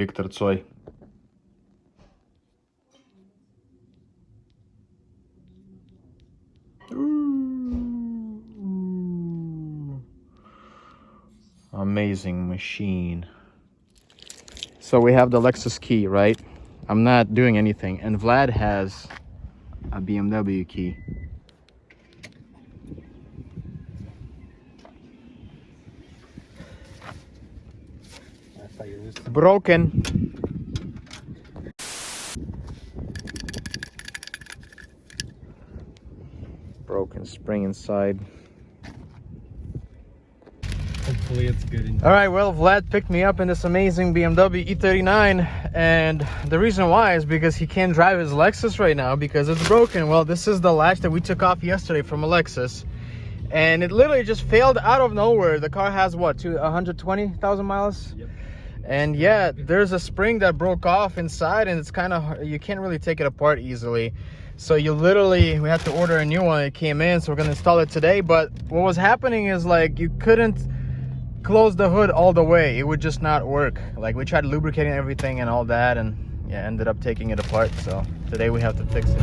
Victor Tsoi. Ooh. Amazing machine. So we have the Lexus key, right? I'm not doing anything, and Vlad has a BMW key. Broken. Broken spring inside. Hopefully it's good. All right, well, Vlad picked me up in this amazing BMW E39, and the reason why is because he can't drive his Lexus right now because it's broken. Well, this is the latch that we took off yesterday from a Lexus, and it literally just failed out of nowhere. The car has what, 120,000 miles? Yep. And yeah, there's a spring that broke off inside, and it's kind of, you can't really take it apart easily. So we had to order a new one. It came in, so we're gonna install it today. But what was happening is, like, you couldn't close the hood all the way. It would just not work. Like, we tried lubricating everything and all that, and yeah, ended up taking it apart. So today we have to fix it.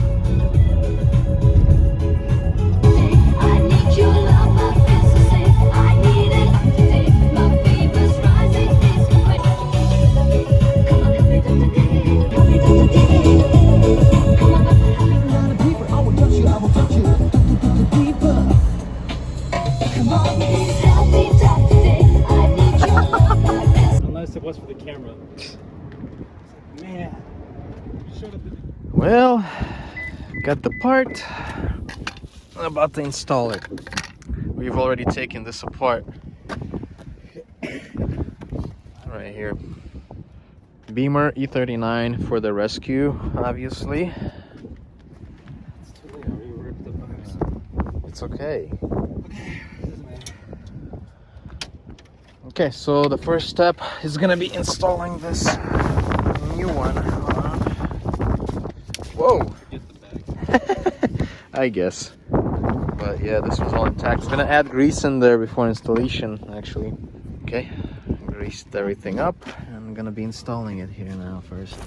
I need your love, my fantasy. I need it today. My fever's rising. Come on, help me do today. Help me do today. Come on, deeper. I will touch you. I will touch you. Deeper. Come on, please help me talk today. I need your love, my fantasy. Unless it was for the camera. Man. Shut up. Well, got the part. I'm about to install it. We've already taken this apart. Right here. Beamer E39 for the rescue, obviously. It's okay. Okay, so the first step is gonna be installing this new one. Whoa! I guess. But yeah, this was all intact. I'm gonna add grease in there before installation, actually. Okay, greased everything up. I'm gonna be installing it here now first.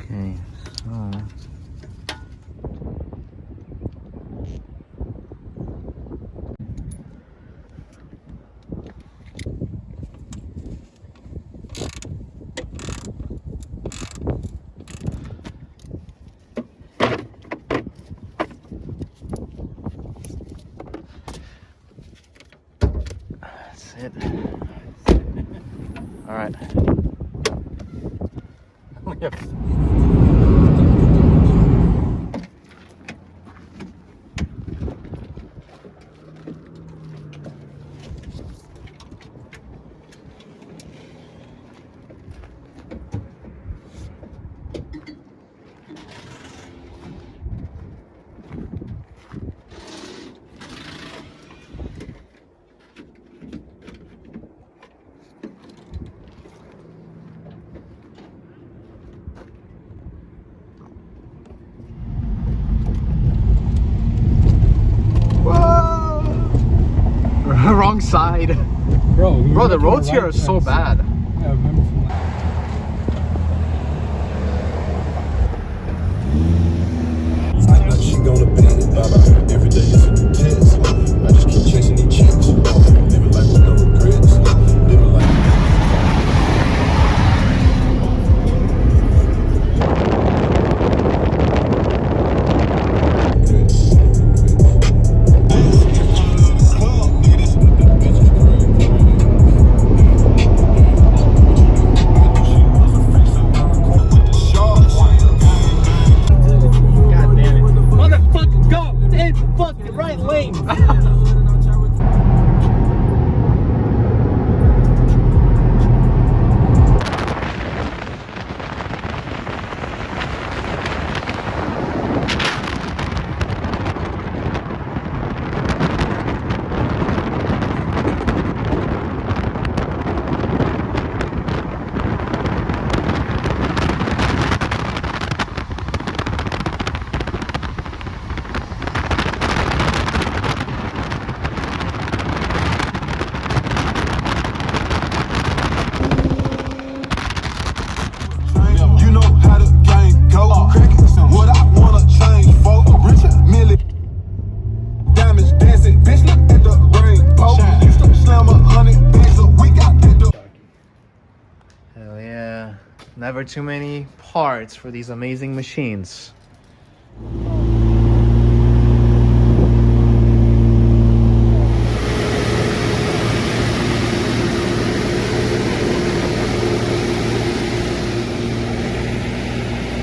Okay, so it. All right. Wrong side. Bro, the roads here are so bad. Yeah, I remember from that. I know she gonna bend it, every day is a new test. I just keep chasing these chicks. Living life with no regrets. Living life. Never too many parts for these amazing machines.